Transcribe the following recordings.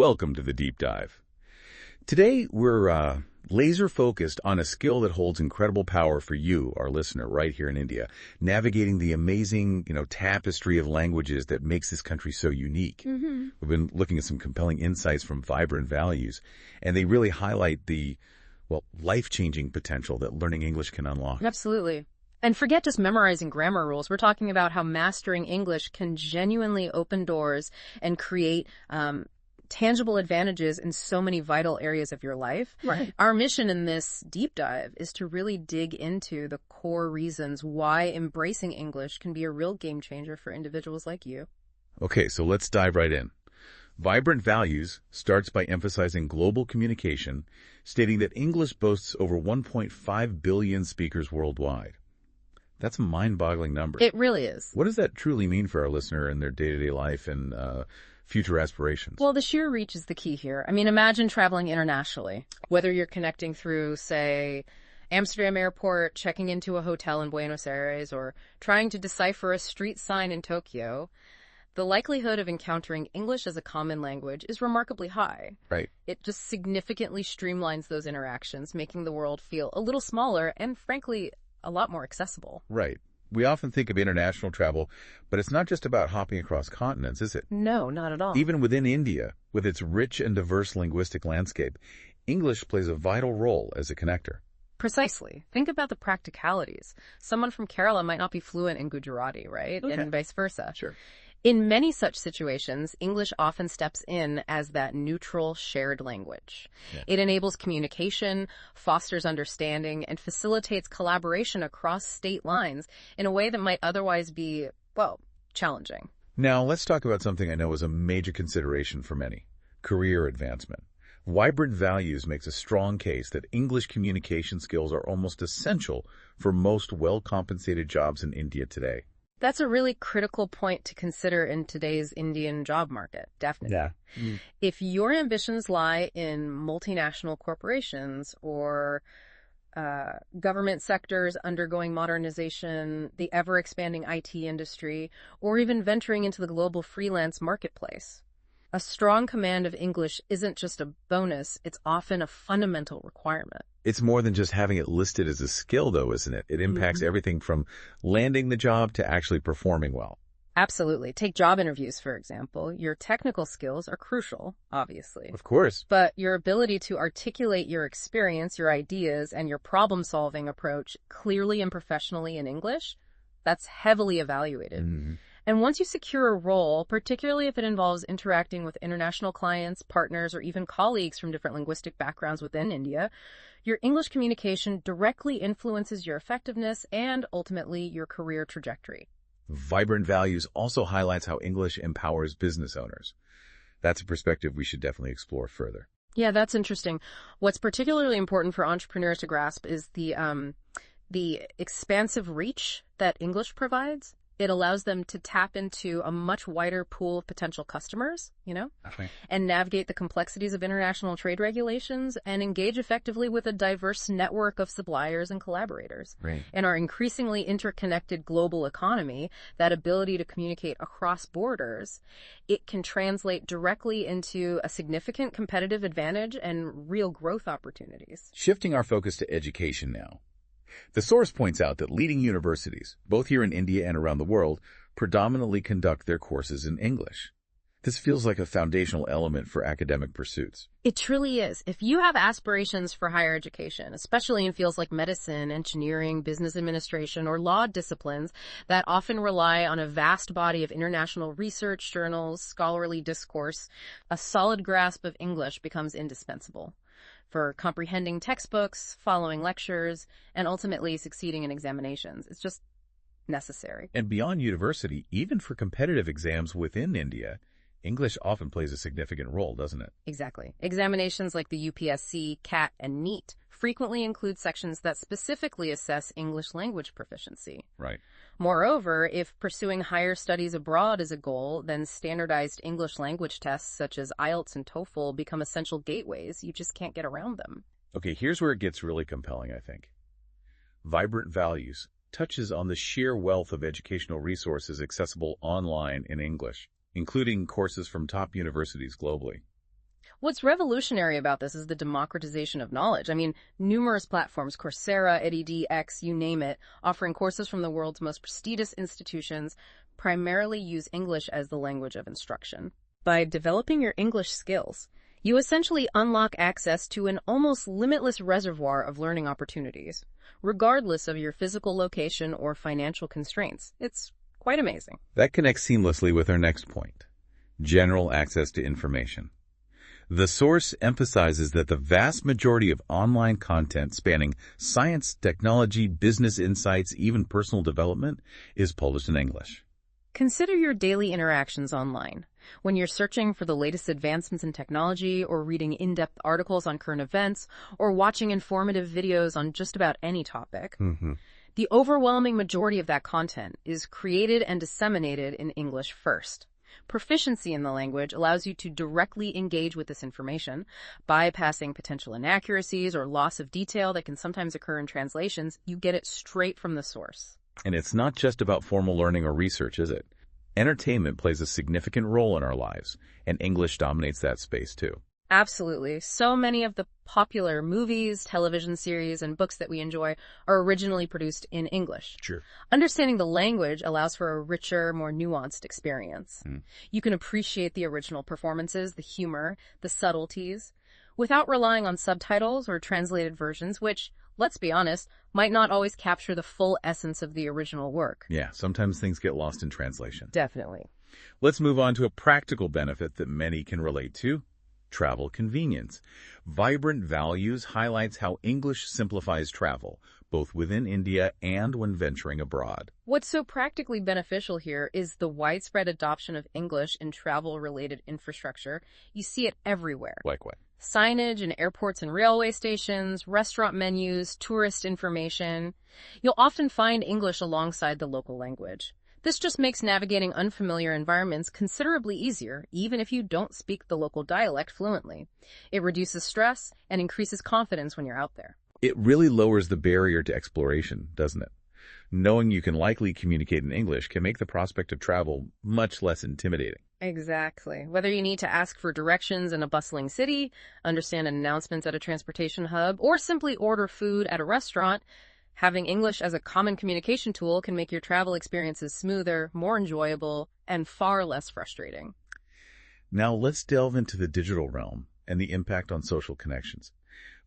Welcome to the Deep Dive. Today, we're laser focused on a skill that holds incredible power for you, our listener, right here in India, navigating the amazing, tapestry of languages that makes this country so unique. We've been looking at some compelling insights from Vibrant Values, and they really highlight the, life-changing potential that learning English can unlock. Absolutely. And forget just memorizing grammar rules. We're talking about how mastering English can genuinely open doors and create tangible advantages in so many vital areas of your life. Right. Our mission in this deep dive is to really dig into the core reasons why embracing English can be a real game changer for individuals like you. Okay, so let's dive right in. Vibrant Values starts by emphasizing global communication, stating that English boasts over 1.5 billion speakers worldwide. That's a mind-boggling number. It really is. What does that truly mean for our listener in their day-to-day life and future aspirations? Well, the sheer reach is the key here. I mean, imagine traveling internationally, whether you're connecting through, say, Amsterdam airport, checking into a hotel in Buenos Aires, or trying to decipher a street sign in Tokyo. The likelihood of encountering English as a common language is remarkably high. Right. It just significantly streamlines those interactions, making the world feel a little smaller and, frankly, a lot more accessible. Right. We often think of international travel, but it's not just about hopping across continents, is it? No, not at all. Even within India, with its rich and diverse linguistic landscape, English plays a vital role as a connector. Precisely. Think about the practicalities. Someone from Kerala might not be fluent in Gujarati, right? Okay. And vice versa. Sure. In many such situations, English often steps in as that neutral shared language. Yeah. It enables communication, fosters understanding, and facilitates collaboration across state lines in a way that might otherwise be, challenging. Now, let's talk about something I know is a major consideration for many: career advancement. Vibrant Values makes a strong case that English communication skills are almost essential for most well-compensated jobs in India today. That's a really critical point to consider in today's Indian job market, definitely. Yeah. If your ambitions lie in multinational corporations or government sectors undergoing modernization, the ever-expanding IT industry, or even venturing into the global freelance marketplace, a strong command of English isn't just a bonus, it's often a fundamental requirement. It's more than just having it listed as a skill, though, isn't it? It impacts everything from landing the job to actually performing well. Absolutely. Take job interviews, for example. Your technical skills are crucial, obviously. Of course. But your ability to articulate your experience, your ideas, and your problem-solving approach clearly and professionally in English, that's heavily evaluated. Mm-hmm. And once you secure a role, particularly if it involves interacting with international clients, partners, or even colleagues from different linguistic backgrounds within India, your English communication directly influences your effectiveness and ultimately your career trajectory. Vibrant Values also highlights how English empowers business owners. That's a perspective we should definitely explore further. Yeah, that's interesting. What's particularly important for entrepreneurs to grasp is the expansive reach that English provides. It allows them to tap into a much wider pool of potential customers, Okay. and navigate the complexities of international trade regulations and engage effectively with a diverse network of suppliers and collaborators. Right. In our increasingly interconnected global economy, that ability to communicate across borders, it can translate directly into a significant competitive advantage and real growth opportunities. Shifting our focus to education now. The source points out that leading universities, both here in India and around the world, predominantly conduct their courses in English. This feels like a foundational element for academic pursuits. It truly is. If you have aspirations for higher education, especially in fields like medicine, engineering, business administration, or law disciplines that often rely on a vast body of international research, journals, scholarly discourse, a solid grasp of English becomes indispensable for comprehending textbooks, following lectures, and ultimately succeeding in examinations. It's just necessary. And beyond university, even for competitive exams within India, English often plays a significant role, doesn't it? Exactly. Examinations like the UPSC, CAT, and NEET frequently include sections that specifically assess English language proficiency. Right. Moreover, if pursuing higher studies abroad is a goal, then standardized English language tests such as IELTS and TOEFL become essential gateways. You just can't get around them. Okay, here's where it gets really compelling, I think. Vibrant Values touches on the sheer wealth of educational resources accessible online in English, including courses from top universities globally. What's revolutionary about this is the democratization of knowledge. I mean, numerous platforms, Coursera, edX, you name it, offering courses from the world's most prestigious institutions, primarily use English as the language of instruction. By developing your English skills, you essentially unlock access to an almost limitless reservoir of learning opportunities, regardless of your physical location or financial constraints. It's quite amazing. That connects seamlessly with our next point: general access to information. The source emphasizes that the vast majority of online content spanning science, technology, business insights, even personal development is published in English. Consider your daily interactions online. When you're searching for the latest advancements in technology, or reading in-depth articles on current events, or watching informative videos on just about any topic, the overwhelming majority of that content is created and disseminated in English first. Proficiency in the language allows you to directly engage with this information, bypassing potential inaccuracies or loss of detail that can sometimes occur in translations. You get it straight from the source. And it's not just about formal learning or research, is it? Entertainment plays a significant role in our lives, and English dominates that space too. Absolutely. So many of the popular movies, television series, and books that we enjoy are originally produced in English. Sure. Understanding the language allows for a richer, more nuanced experience. You can appreciate the original performances, the humor, the subtleties, without relying on subtitles or translated versions, which, let's be honest, might not always capture the full essence of the original work. Yeah, sometimes things get lost in translation. Definitely. Let's move on to a practical benefit that many can relate to: travel convenience. Vibrant Values highlights how English simplifies travel, both within India and when venturing abroad. What's so practically beneficial here is the widespread adoption of English in travel-related infrastructure. You see it everywhere. Like what? Signage in airports and railway stations, restaurant menus, tourist information. You'll often find English alongside the local language. This just makes navigating unfamiliar environments considerably easier, even if you don't speak the local dialect fluently. It reduces stress and increases confidence when you're out there. It really lowers the barrier to exploration, doesn't it? Knowing you can likely communicate in English can make the prospect of travel much less intimidating. Exactly. Whether you need to ask for directions in a bustling city, understand announcements at a transportation hub, or simply order food at a restaurant, having English as a common communication tool can make your travel experiences smoother, more enjoyable, and far less frustrating. Now let's delve into the digital realm and the impact on social connections.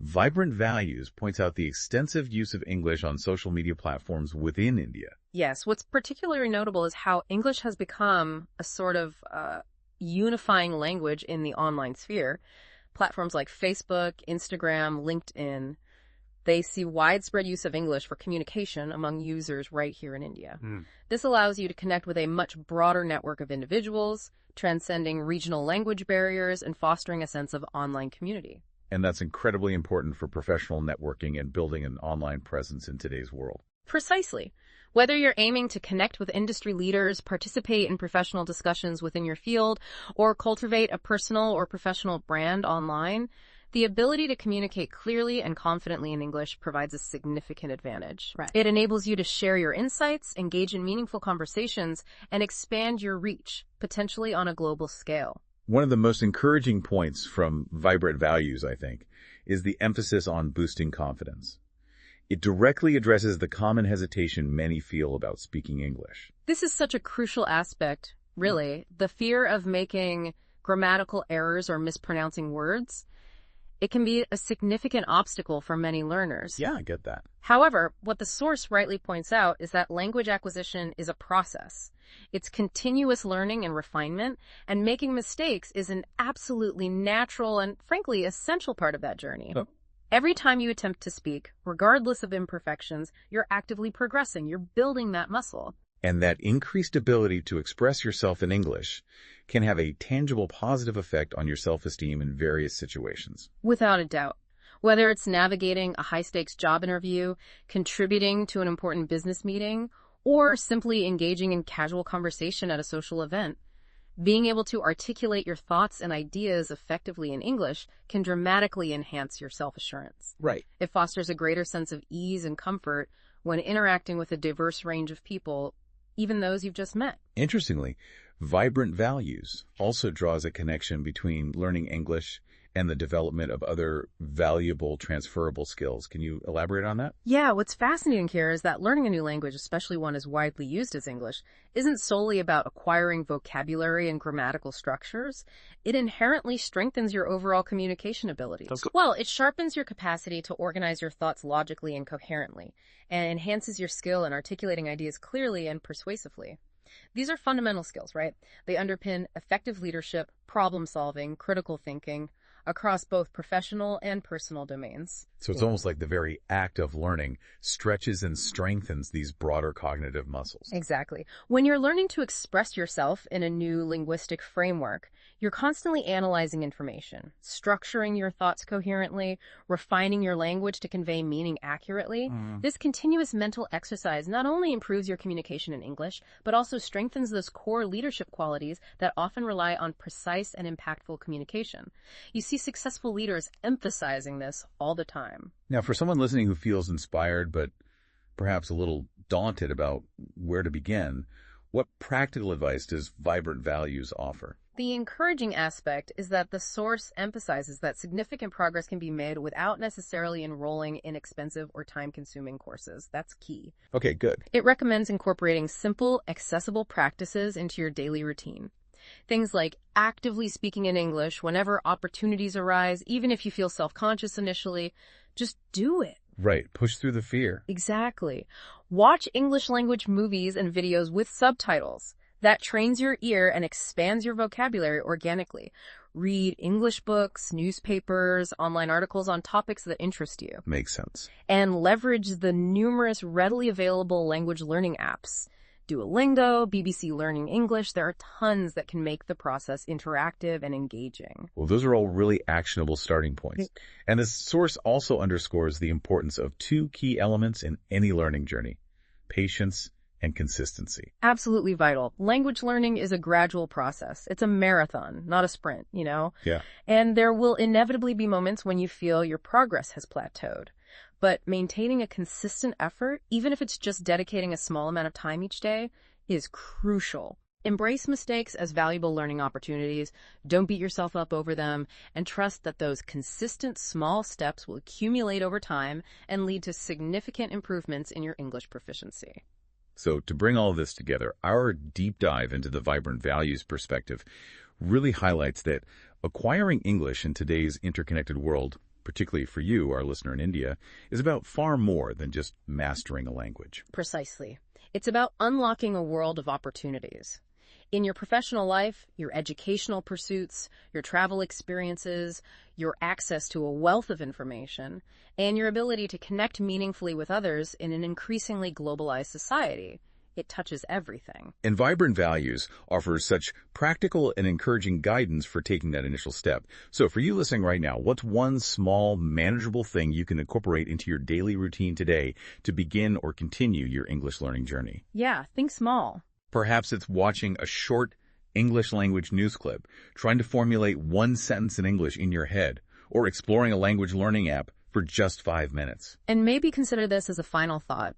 Vibrant Values points out the extensive use of English on social media platforms within India. Yes, what's particularly notable is how English has become a sort of unifying language in the online sphere. Platforms like Facebook, Instagram, LinkedIn, they see widespread use of English for communication among users right here in India. This allows you to connect with a much broader network of individuals, transcending regional language barriers and fostering a sense of online community. And that's incredibly important for professional networking and building an online presence in today's world. Precisely. Whether you're aiming to connect with industry leaders, participate in professional discussions within your field, or cultivate a personal or professional brand online, the ability to communicate clearly and confidently in English provides a significant advantage. Right. It enables you to share your insights, engage in meaningful conversations, and expand your reach, potentially on a global scale. One of the most encouraging points from Vibrant Values, I think, is the emphasis on boosting confidence. It directly addresses the common hesitation many feel about speaking English. This is such a crucial aspect, really. The fear of making grammatical errors or mispronouncing words. It can be a significant obstacle for many learners. Yeah, I get that. However, what the source rightly points out is that language acquisition is a process. It's continuous learning and refinement, and making mistakes is an absolutely natural and, frankly, essential part of that journey. Oh. Every time you attempt to speak, regardless of imperfections, you're actively progressing. You're building that muscle. And that increased ability to express yourself in English can have a tangible positive effect on your self-esteem in various situations. Without a doubt. Whether it's navigating a high-stakes job interview, contributing to an important business meeting, or simply engaging in casual conversation at a social event, being able to articulate your thoughts and ideas effectively in English can dramatically enhance your self-assurance. Right. It fosters a greater sense of ease and comfort when interacting with a diverse range of people, even those you've just met. Interestingly, Vibrant Values also draws a connection between learning English and the development of other valuable transferable skills. Can you elaborate on that? Yeah, what's fascinating here is that learning a new language, especially one as widely used as English, isn't solely about acquiring vocabulary and grammatical structures. It inherently strengthens your overall communication abilities. Well, it sharpens your capacity to organize your thoughts logically and coherently, and enhances your skill in articulating ideas clearly and persuasively. These are fundamental skills, right? They underpin effective leadership, problem solving, critical thinking, across both professional and personal domains. So it's almost like the very act of learning stretches and strengthens these broader cognitive muscles. Exactly. When you're learning to express yourself in a new linguistic framework, you're constantly analyzing information, structuring your thoughts coherently, refining your language to convey meaning accurately. This continuous mental exercise not only improves your communication in English, but also strengthens those core leadership qualities that often rely on precise and impactful communication. You see successful leaders emphasizing this all the time. Now, for someone listening who feels inspired but perhaps a little daunted about where to begin, what practical advice does Vibrant Values offer? The encouraging aspect is that the source emphasizes that significant progress can be made without necessarily enrolling in expensive or time-consuming courses. That's key. Okay, good. It recommends incorporating simple, accessible practices into your daily routine. Things like actively speaking in English whenever opportunities arise, even if you feel self-conscious initially. Just do it. Right. Push through the fear. Exactly. Watch English language movies and videos with subtitles. That trains your ear and expands your vocabulary organically. Read English books, newspapers, online articles on topics that interest you. Makes sense. And leverage the numerous readily available language learning apps. Duolingo, BBC Learning English, there are tons that can make the process interactive and engaging. Well, those are all really actionable starting points. And this source also underscores the importance of two key elements in any learning journey: patience and consistency. Absolutely vital. Language learning is a gradual process. It's a marathon, not a sprint, Yeah. And there will inevitably be moments when you feel your progress has plateaued. But maintaining a consistent effort, even if it's just dedicating a small amount of time each day, is crucial. Embrace mistakes as valuable learning opportunities. Don't beat yourself up over them, and trust that those consistent small steps will accumulate over time and lead to significant improvements in your English proficiency. So to bring all of this together, our deep dive into the Vibrant Values perspective really highlights that acquiring English in today's interconnected world, particularly for you, our listener in India, is about far more than just mastering a language. Precisely. It's about unlocking a world of opportunities. In your professional life, your educational pursuits, your travel experiences, your access to a wealth of information, and your ability to connect meaningfully with others in an increasingly globalized society. It touches everything. And Vibrant Values offers such practical and encouraging guidance for taking that initial step. So for you listening right now, what's one small, manageable thing you can incorporate into your daily routine today to begin or continue your English learning journey? Yeah, think small. Perhaps it's watching a short English language news clip, trying to formulate one sentence in English in your head, or exploring a language learning app for just 5 minutes. And maybe consider this as a final thought.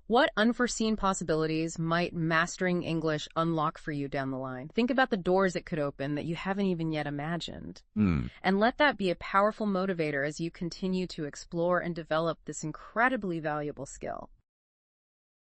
What unforeseen possibilities might mastering English unlock for you down the line? Think about the doors it could open that you haven't even yet imagined. And let that be a powerful motivator as you continue to explore and develop this incredibly valuable skill.